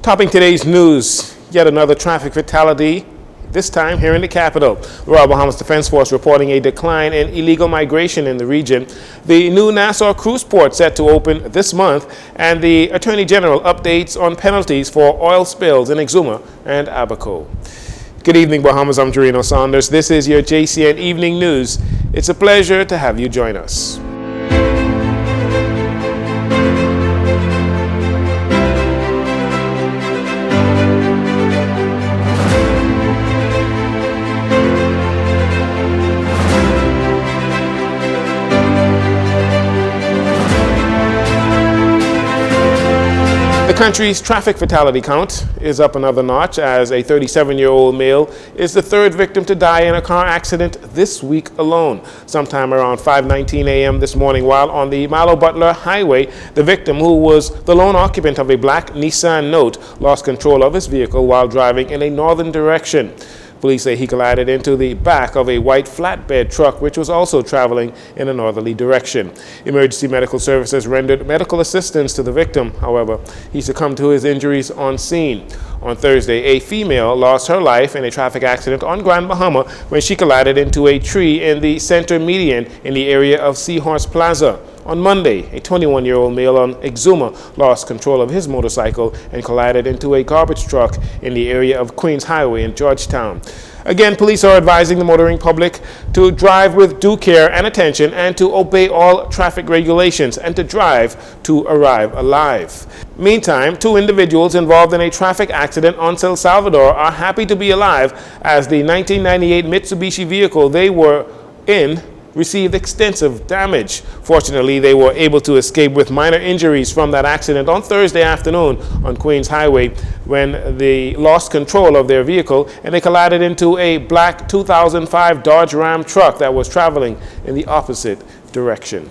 Topping today's news, yet another traffic fatality, this time here in the capital. The Royal Bahamas Defense Force reporting a decline in illegal migration in the region. The new Nassau cruise port set to open this month, and the Attorney General updates on penalties for oil spills in Exuma and Abaco. Good evening, Bahamas. I'm Jarino Saunders. This is your JCN Evening News. It's a pleasure to have you join us. The country's traffic fatality count is up another notch as a 37-year-old male is the third victim to die in a car accident this week alone. Sometime around 5:19 a.m. this morning while on the Malo Butler Highway, the victim, who was the lone occupant of a black Nissan Note, lost control of his vehicle while driving in a northern direction. Police say he collided into the back of a white flatbed truck, which was also traveling in a northerly direction. Emergency medical services rendered medical assistance to the victim. However, he succumbed to his injuries on scene. On Thursday, a female lost her life in a traffic accident on Grand Bahama when she collided into a tree in the center median in the area of Seahorse Plaza. On Monday, a 21-year-old male on Exuma lost control of his motorcycle and collided into a garbage truck in the area of Queens Highway in Georgetown. Again, police are advising the motoring public to drive with due care and attention and to obey all traffic regulations and to drive to arrive alive. Meantime, two individuals involved in a traffic accident on El Salvador are happy to be alive as the 1998 Mitsubishi vehicle they were in received extensive damage. Fortunately, they were able to escape with minor injuries from that accident on Thursday afternoon on Queens Highway when they lost control of their vehicle and they collided into a black 2005 Dodge Ram truck that was traveling in the opposite direction.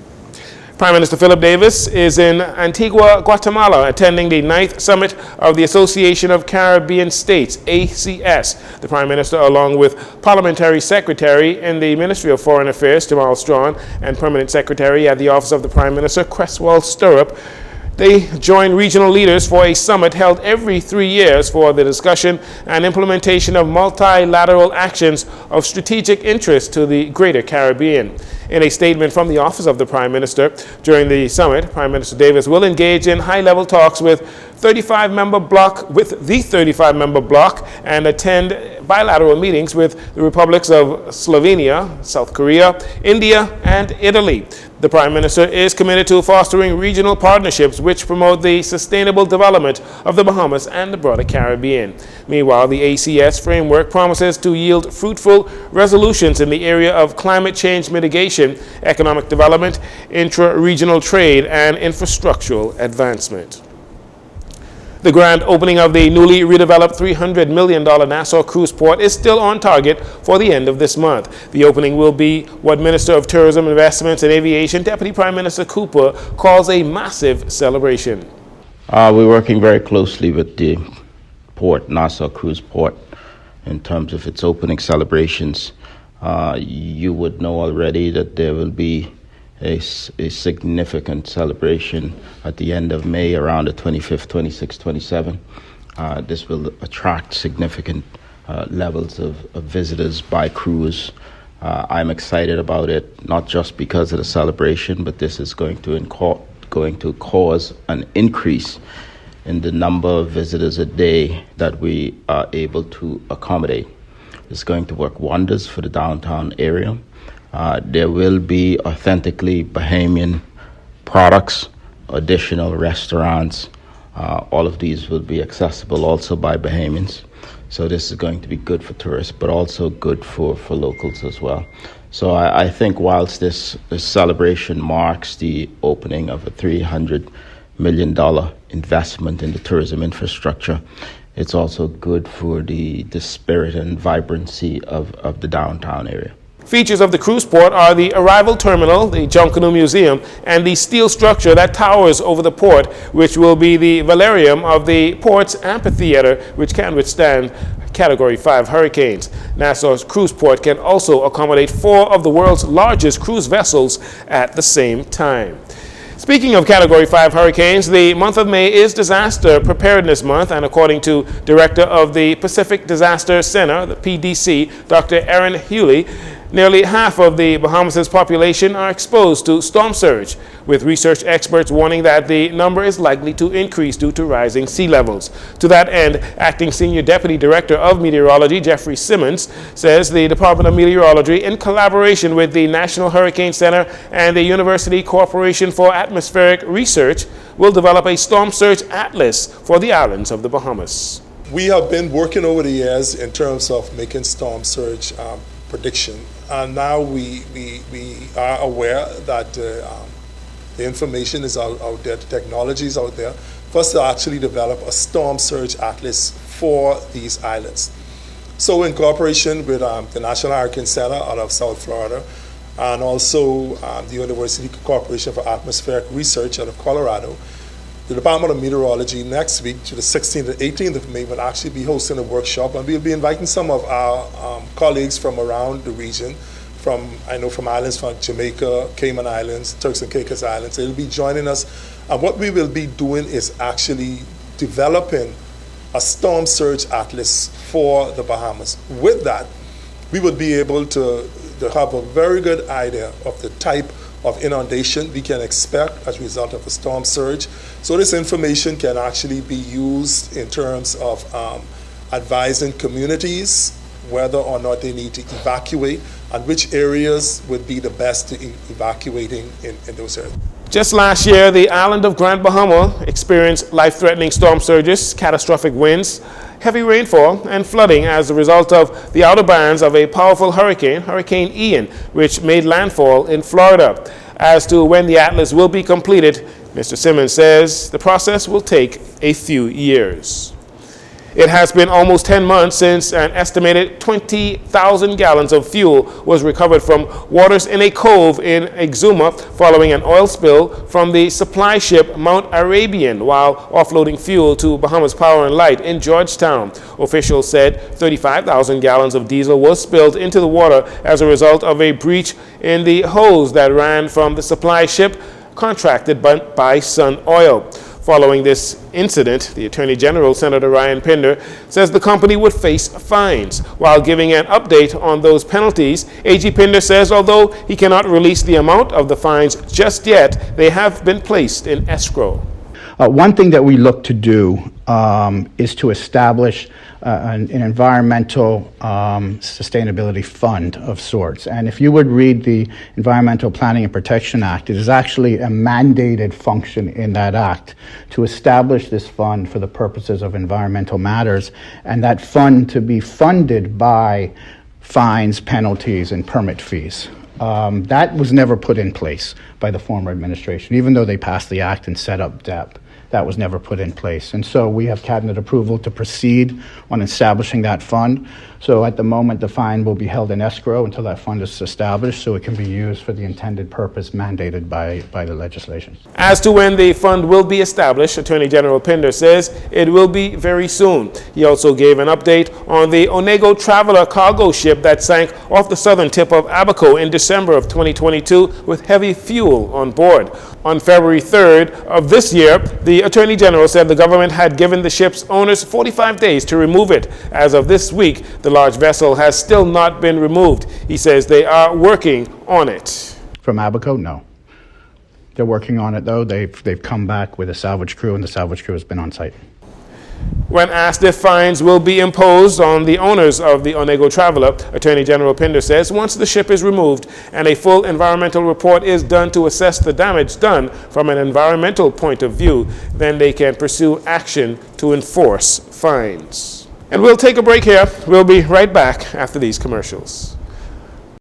Prime Minister Philip Davis is in Antigua, Guatemala, attending the 9th Summit of the Association of Caribbean States, ACS. The Prime Minister, along with Parliamentary Secretary in the Ministry of Foreign Affairs, Jamal Strawn, and Permanent Secretary at the Office of the Prime Minister, Cresswell Stirrup, they join regional leaders for a summit held every 3 years for the discussion and implementation of multilateral actions of strategic interest to the greater Caribbean. In a statement from the Office of the Prime Minister, during the summit, Prime Minister Davis will engage in high-level talks with the 35-member bloc and attend bilateral meetings with the republics of Slovenia, South Korea, India, and Italy. The Prime Minister is committed to fostering regional partnerships which promote the sustainable development of the Bahamas and the broader Caribbean. Meanwhile, the ACS framework promises to yield fruitful resolutions in the area of climate change mitigation, economic development, intra-regional trade, and infrastructural advancement. The grand opening of the newly redeveloped $300 million Nassau cruise port is still on target for the end of this month. The opening will be what Minister of Tourism, Investments and Aviation, Deputy Prime Minister Cooper, calls a massive celebration. We're working very closely with the port, Nassau Cruise Port, in terms of its opening celebrations. You would know already that there will be a significant celebration at the end of May, around the 25th, 26th, 27th. This will attract significant levels of visitors by cruise. I'm excited about it, not just because of the celebration, but this is going to cause an increase in the number of visitors a day that we are able to accommodate. It's going to work wonders for the downtown area. There will be authentically Bahamian products, additional restaurants. All of these will be accessible also by Bahamians. So this is going to be good for tourists, but also good for locals as well. So I think whilst this celebration marks the opening of a $300 million investment in the tourism infrastructure, it's also good for the spirit and vibrancy of the downtown area. Features of the cruise port are the arrival terminal, the Junkanoo Museum, and the steel structure that towers over the port, which will be the velarium of the port's amphitheater, which can withstand Category 5 hurricanes. Nassau's cruise port can also accommodate 4 of the world's largest cruise vessels at the same time. Speaking of Category 5 hurricanes, the month of May is Disaster Preparedness Month, and according to Director of the Pacific Disaster Center, the PDC, Dr. Erin Hewley, nearly half of the Bahamas' population are exposed to storm surge, with research experts warning that the number is likely to increase due to rising sea levels. To that end, Acting Senior Deputy Director of Meteorology, Jeffrey Simmons, says the Department of Meteorology, in collaboration with the National Hurricane Center and the University Corporation for Atmospheric Research, will develop a storm surge atlas for the islands of the Bahamas. We have been working over the years in terms of making storm surge prediction, and now we are aware that the information is out there, the technology is out there for us to actually develop a storm surge atlas for these islands. So in cooperation with the National Hurricane Center out of South Florida, and also the University Corporation for Atmospheric Research out of Colorado, the Department of Meteorology next week, to the 16th and 18th of May, will actually be hosting a workshop, and we'll be inviting some of our colleagues from around the region, from islands from Jamaica, Cayman Islands, Turks and Caicos Islands. They'll be joining us, and what we will be doing is actually developing a storm surge atlas for the Bahamas. With that, we would be able to have a very good idea of the type of inundation we can expect as a result of a storm surge. So this information can actually be used in terms of advising communities whether or not they need to evacuate and which areas would be the best to evacuating in those areas. Just last year, the island of Grand Bahama experienced life-threatening storm surges, catastrophic winds, heavy rainfall, and flooding as a result of the outer bands of a powerful hurricane, Hurricane Ian, which made landfall in Florida. As to when the atlas will be completed, Mr. Simmons says the process will take a few years. It has been almost 10 months since an estimated 20,000 gallons of fuel was recovered from waters in a cove in Exuma following an oil spill from the supply ship Mount Arabian while offloading fuel to Bahamas Power and Light in Georgetown. Officials said 35,000 gallons of diesel was spilled into the water as a result of a breach in the hose that ran from the supply ship contracted by Sun Oil. Following this incident, the Attorney General, Senator Ryan Pinder, says the company would face fines. While giving an update on those penalties, AG Pinder says although he cannot release the amount of the fines just yet, they have been placed in escrow. One thing that we look to do is to establish an environmental sustainability fund of sorts. And if you would read the Environmental Planning and Protection Act, it is actually a mandated function in that act to establish this fund for the purposes of environmental matters, and that fund to be funded by fines, penalties, and permit fees. That was never put in place by the former administration, even though they passed the act and set up DEP. That was never put in place. And so we have cabinet approval to proceed on establishing that fund. So at the moment, the fine will be held in escrow until that fund is established so it can be used for the intended purpose mandated by the legislation. As to when the fund will be established, Attorney General Pinder says it will be very soon. He also gave an update on the Onego Traveler cargo ship that sank off the southern tip of Abaco in December of 2022 with heavy fuel on board. On February 3rd of this year, the Attorney General said the government had given the ship's owners 45 days to remove it. As of this week, the large vessel has still not been removed. He says they are working on it. From Abaco, no. They're working on it, though. They've come back with a salvage crew, and the salvage crew has been on site. When asked if fines will be imposed on the owners of the Onego Traveler, Attorney General Pinder says once the ship is removed and a full environmental report is done to assess the damage done from an environmental point of view, then they can pursue action to enforce fines. And we'll take a break here. We'll be right back after these commercials.